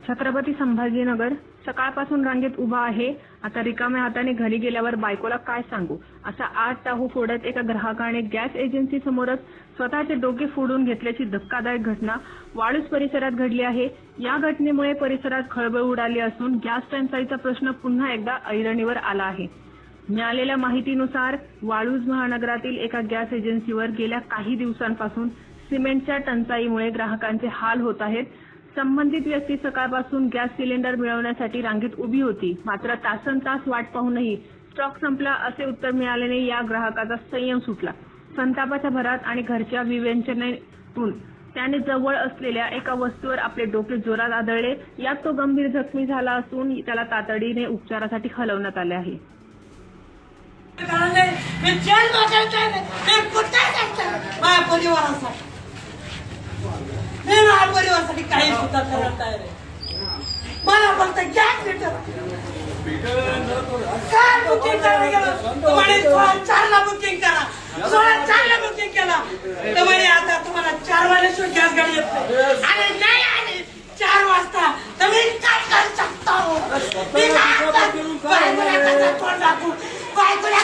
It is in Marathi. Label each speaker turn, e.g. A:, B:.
A: छत्रपती संभाजीनगर सकाळपासून रांगेत उभा आहे. आता रिकाम्या हाताने घरी गेल्यावर बायकोला काय सांगू असा आज टाहू फोडत एका ग्राहकाने गॅस एजन्सी समोरच स्वतःचे डोके फोडून घेतल्याची धक्कादायक घटना वाळूज परिसरात घडली आहे. या घटनेमुळे परिसरात खळबळ उडाली असून गॅस टंचाईचा प्रश्न पुन्हा एकदा ऐरणीवर आला आहे. मिळालेल्या माहितीनुसार वाळूज महानगरातील एका गॅस एजन्सीवर गेल्या काही दिवसांपासून सिमेंटच्या टंचाईमुळे ग्राहकांचे हाल होत आहेत. संबंधित व्यक्ती सकाळपासून गॅस सिलेंडर मिळवण्यासाठी रांगेत उभी होती. मात्र तासनतास वाट पाहूनही स्टॉक संपला असे उत्तर मिळाल्याने या ग्राहकाचा संयम सुटला. संतापाच्या भरात आणि घरच्या विवेचनेतून त्याने जवळ असलेल्या एका वस्तूवर आपले डोके जोरात आदळले. यात तो गंभीर जखमी झाला असून त्याला तातडीने उपचारासाठी हलवण्यात आले आहे.
B: परिवारासाठी काही सुद्धा करत आहे रे. मला फक्त गॅस भेटत काय बुकिंग करायला गेलं तुम्हाला 4ला बुकिंग करा 4ला बुकिंग केला तर म्हणे आता तुम्हाला 4 वाजल्याशिवाय गॅस गाडी येत नाही आणि नाही आली 4 वाजता तर मी काय करू शकतो. मी काय बायकोला कसं तोंड दाखवू बायकोला